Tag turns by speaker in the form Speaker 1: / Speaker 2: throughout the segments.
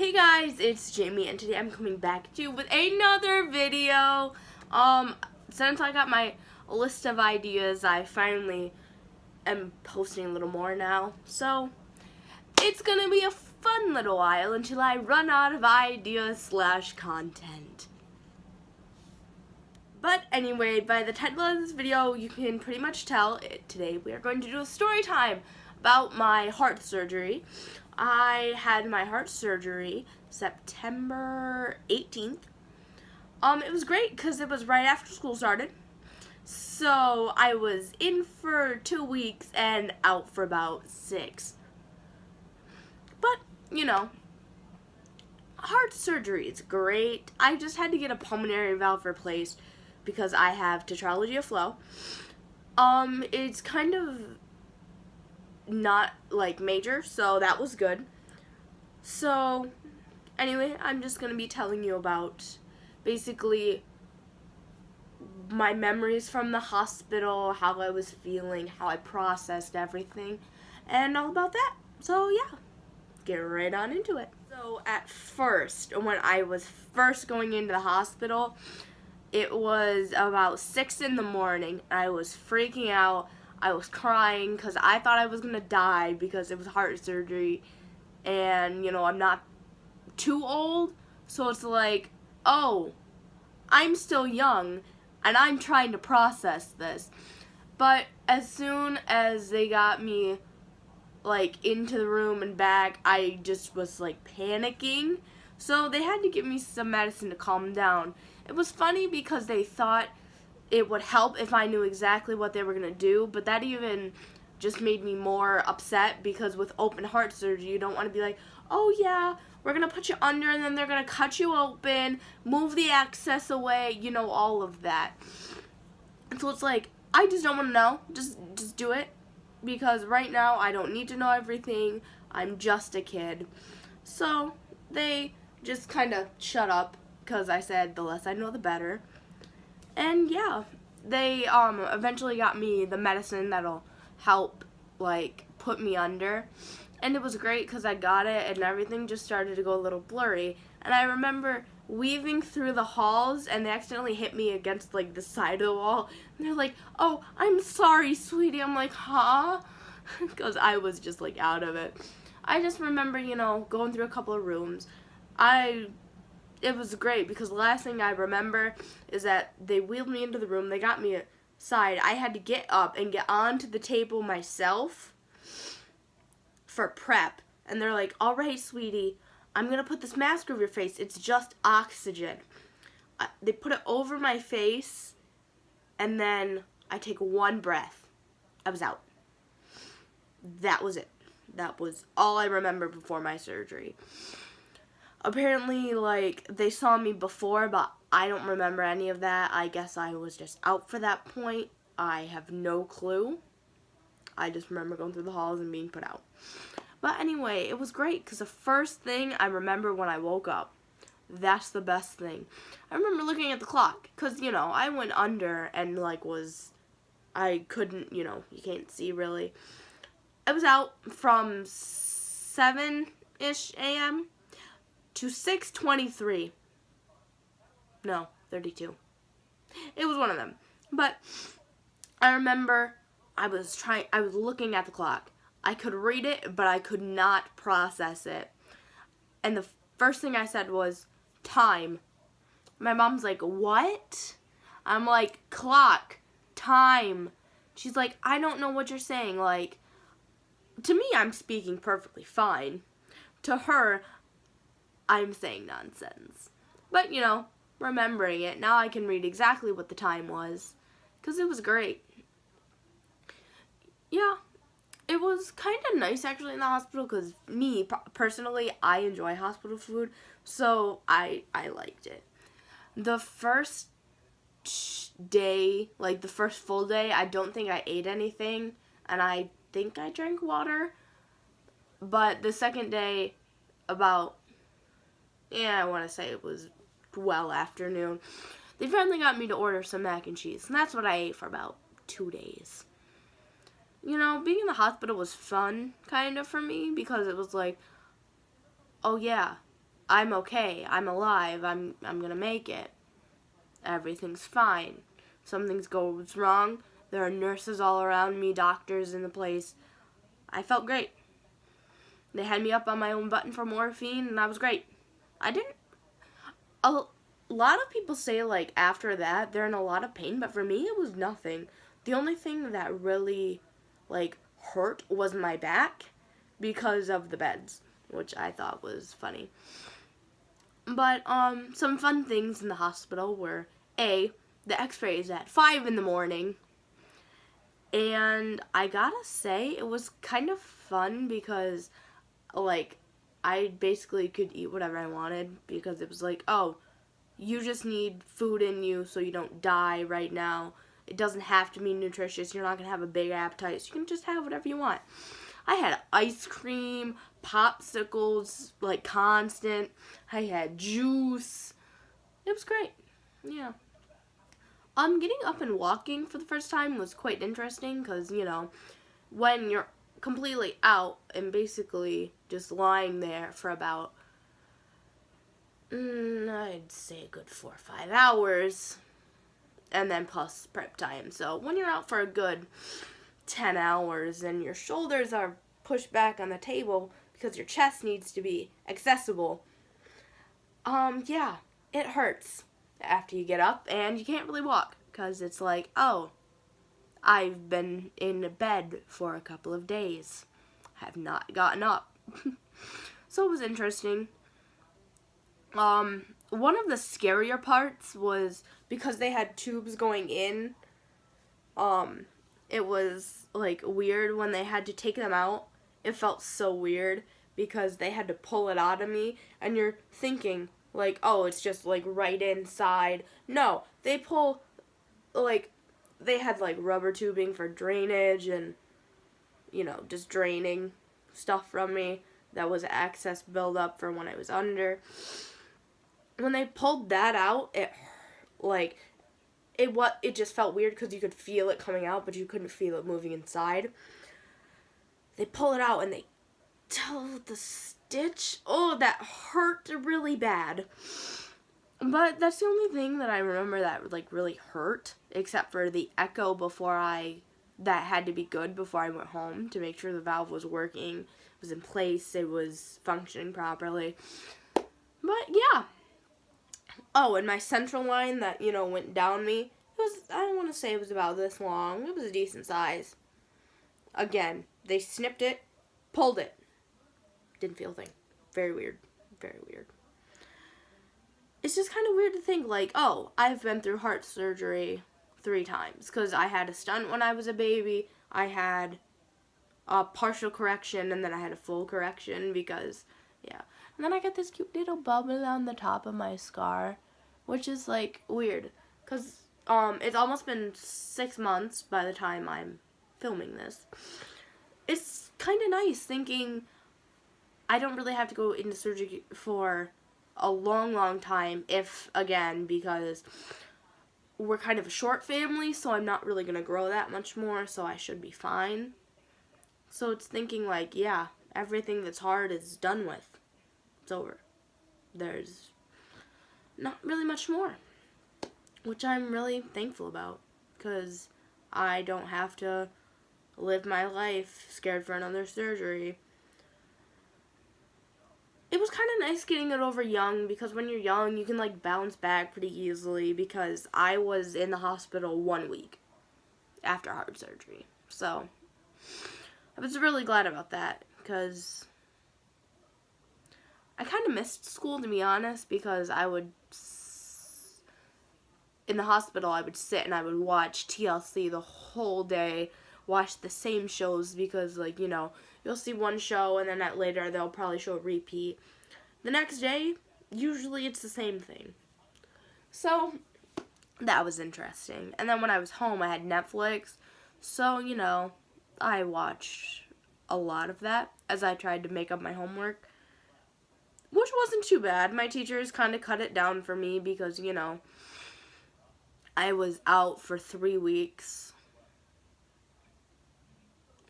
Speaker 1: Hey guys, it's Jamie, and today I'm coming back to you with another video. Since I got my list of ideas, I finally am posting a little more now. So, it's gonna be a fun little while until I run out of ideas/content. But anyway, by the title of this video, you can pretty much tell today we are going to do a story time about my heart surgery. I had my heart surgery September 18th. It was great because it was right after school started. So I was in for 2 weeks and out for about 6. But, heart surgery is great. I just had to get a pulmonary valve replaced because I have tetralogy of flow. It's kind of not like major, so that was good. So anyway, I'm just gonna be telling you about basically my memories from the hospital, how I was feeling, how I processed everything, and all about that. So yeah, get right on into it. So at first, when I was first going into the hospital, it was about 6 in the morning. I was freaking out. I was crying because I thought I was going to die because it was heart surgery. And, I'm not too old. So it's like, oh, I'm still young and I'm trying to process this. But as soon as they got me, into the room and back, I just was, panicking. So they had to give me some medicine to calm down. It was funny because they thought it would help if I knew exactly what they were going to do, but that even just made me more upset because with open heart surgery, you don't want to be like, oh yeah, we're going to put you under and then they're going to cut you open, move the access away, all of that. And so it's like, I just don't want to know. Just do it because right now I don't need to know everything. I'm just a kid. So they just kind of shut up because I said the less I know the better. And yeah, they eventually got me the medicine that'll help put me under, and it was great because I got it and everything just started to go a little blurry. And I remember weaving through the halls and they accidentally hit me against the side of the wall, and they're like, oh, I'm sorry, sweetie. I'm like, huh? Because I was just out of it. I just remember going through a couple of rooms. It was great because the last thing I remember is that they wheeled me into the room. They got me aside. I had to get up and get onto the table myself for prep. And they're like, all right, sweetie, I'm going to put this mask over your face. It's just oxygen. They put it over my face, and then I take one breath. I was out. That was it. That was all I remember before my surgery. Apparently, they saw me before, but I don't remember any of that. I guess I was just out for that point. I have no clue. I just remember going through the halls and being put out. But anyway, it was great because the first thing I remember when I woke up, that's the best thing. I remember looking at the clock because, I went under and, I couldn't, you can't see really. I was out from 7-ish a.m. to 6:23. No, 32. It was one of them. But I remember I was looking at the clock. I could read it, but I could not process it. And the first thing I said was, time. My mom's like, what? I'm like, clock, time. She's like, I don't know what you're saying. To me, I'm speaking perfectly fine. To her, I'm saying nonsense. But, remembering it, now I can read exactly what the time was. Because it was great. Yeah, it was kind of nice actually in the hospital because me, personally, I enjoy hospital food. So I liked it. The first day, the first full day, I don't think I ate anything. And I think I drank water. But the second day, I want to say it was well afternoon. They finally got me to order some mac and cheese, and that's what I ate for about 2 days. Being in the hospital was fun, kind of, for me, because it was like, oh yeah, I'm okay. I'm alive. I'm gonna make it. Everything's fine. Something goes wrong. There are nurses all around me, doctors in the place. I felt great. They had me up on my own button for morphine, and I was great. I didn't. A lot of people say, like, after that, they're in a lot of pain, but for me, it was nothing. The only thing that really, like, hurt was my back because of the beds, which I thought was funny. But, some fun things in the hospital were, A, the x-rays at 5 in the morning. And I gotta say, it was kind of fun because, like, I basically could eat whatever I wanted because it was like, oh, you just need food in you so you don't die right now. It doesn't have to be nutritious. You're not going to have a big appetite, so you can just have whatever you want. I had ice cream, popsicles, like constant. I had juice. It was great. Yeah. Getting up and walking for the first time was quite interesting because, you know, when you're completely out and basically just lying there for about, I'd say a good 4 or 5 hours, and then plus prep time. So when you're out for a good 10 hours and your shoulders are pushed back on the table because your chest needs to be accessible, yeah, it hurts after you get up and you can't really walk because it's like, oh, I've been in bed for a couple of days. Have not gotten up. So it was interesting. One of the scarier parts was because they had tubes going in. It was like weird when they had to take them out. It felt so weird because they had to pull it out of me, and you're thinking like, oh, it's just like right inside. No, they pull, like, they had like rubber tubing for drainage and, you know, just draining stuff from me. That was excess buildup for when I was under. When they pulled that out, it just felt weird because you could feel it coming out, but you couldn't feel it moving inside. They pull it out and they tell the stitch. Oh, that hurt really bad. But that's the only thing that I remember that like really hurt, except for the echo that had to be good before I went home to make sure the valve was working, it was in place, it was functioning properly. But yeah. Oh, and my central line that, you know, went down me, it was, I don't want to say it was about this long. It was a decent size. Again, they snipped it, pulled it. Didn't feel a thing. Very weird. Very weird. It's just kind of weird to think, like, oh, I've been through heart surgery 3 times. Because I had a stunt when I was a baby. I had a partial correction, and then I had a full correction because, yeah. And then I got this cute little bubble on the top of my scar, which is, like, weird. Because it's almost been 6 months by the time I'm filming this. It's kind of nice thinking I don't really have to go into surgery for a long, long time, if, again, because we're kind of a short family, so I'm not really going to grow that much more, so I should be fine. So it's thinking, like, yeah, everything that's hard is done with. It's over. There's not really much more, which I'm really thankful about, because I don't have to live my life scared for another surgery. It was kind of nice getting it over young, because when you're young, you can, like, bounce back pretty easily, because I was in the hospital 1 week after heart surgery. So I was really glad about that, because I kind of missed school, to be honest, because in the hospital, I would sit and I would watch TLC the whole day, watch the same shows, because, like, you know, you'll see one show and then later they'll probably show a repeat. The next day, usually it's the same thing. So that was interesting. And then when I was home, I had Netflix, so, you know, I watched a lot of that as I tried to make up my homework, which wasn't too bad. My teachers kind of cut it down for me because, you know, I was out for 3 weeks.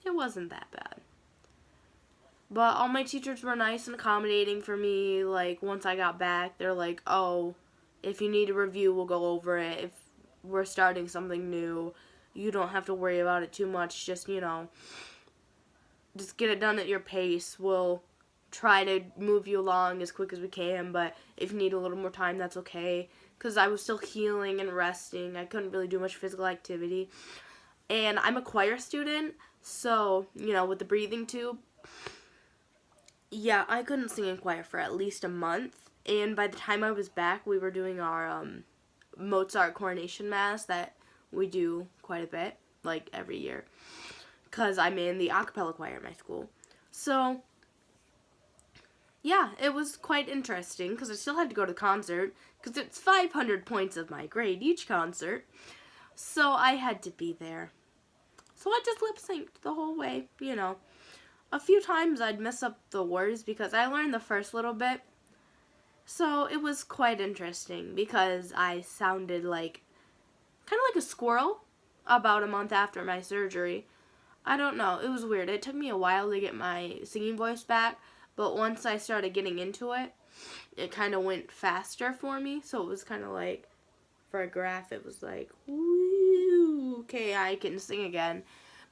Speaker 1: It wasn't that bad. But all my teachers were nice and accommodating for me. Like, once I got back, they're like, oh, if you need a review, we'll go over it. If we're starting something new, you don't have to worry about it too much. Just, just get it done at your pace. We'll try to move you along as quick as we can, but if you need a little more time, that's okay. Because I was still healing and resting. I couldn't really do much physical activity. And I'm a choir student, so, with the breathing tube, yeah, I couldn't sing in choir for at least a month. And by the time I was back, we were doing our Mozart coronation mass that we do quite a bit, like every year, because I'm in the a cappella choir at my school. So, yeah, it was quite interesting because I still had to go to the concert because it's 500 points of my grade each concert. So I had to be there. So I just lip synced the whole way, A few times I'd mess up the words because I learned the first little bit. So it was quite interesting because I sounded kind of like a squirrel about a month after my surgery. I don't know. It was weird. It took me a while to get my singing voice back. But once I started getting into it, it kind of went faster for me. So it was kind of like, for a graph, it was like, woo, okay, I can sing again.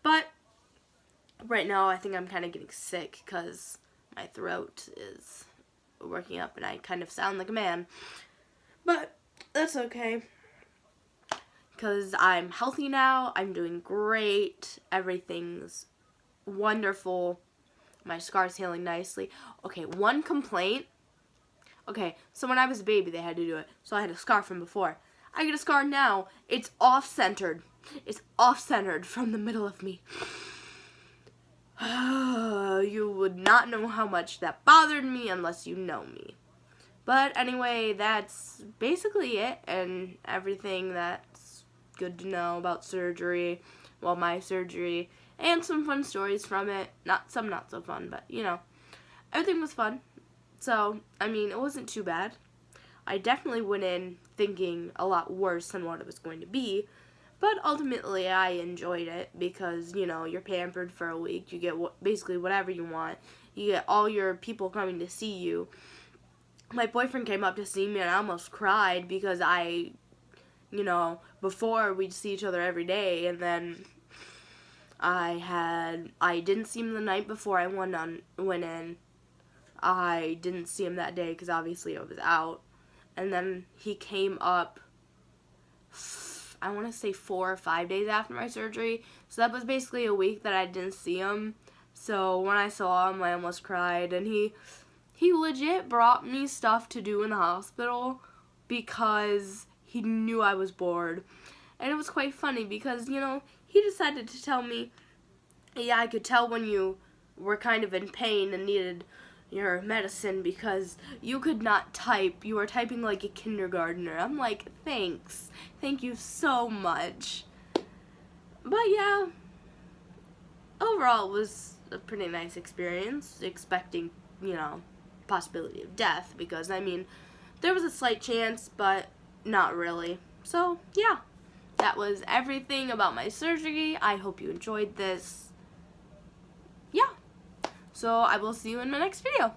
Speaker 1: But right now, I think I'm kind of getting sick because my throat is working up and I kind of sound like a man. But that's okay because I'm healthy now. I'm doing great. Everything's wonderful. My scar's healing nicely. Okay, one complaint. Okay, so when I was a baby, they had to do it. So I had a scar from before. I get a scar now. It's off-centered. It's off-centered from the middle of me. You would not know how much that bothered me unless you know me. But anyway, that's basically it. And everything that's good to know about surgery. Well, my surgery. And some fun stories from it. Not so fun, but, everything was fun. So, it wasn't too bad. I definitely went in thinking a lot worse than what it was going to be. But ultimately, I enjoyed it because, you're pampered for a week. You get basically whatever you want. You get all your people coming to see you. My boyfriend came up to see me and I almost cried because before we'd see each other every day, and then I didn't see him the night before I went in. I didn't see him that day because obviously I was out. And then he came up, I want to say 4 or 5 days after my surgery. So that was basically a week that I didn't see him. So when I saw him, I almost cried. And he legit brought me stuff to do in the hospital because he knew I was bored. And it was quite funny because, he decided to tell me, yeah, I could tell when you were kind of in pain and needed your medicine because you could not type. You were typing like a kindergartner. I'm like, thanks. Thank you so much. But yeah, overall it was a pretty nice experience, expecting, possibility of death because, there was a slight chance, but not really. So, yeah. That was everything about my surgery. I hope you enjoyed this. Yeah. So I will see you in my next video.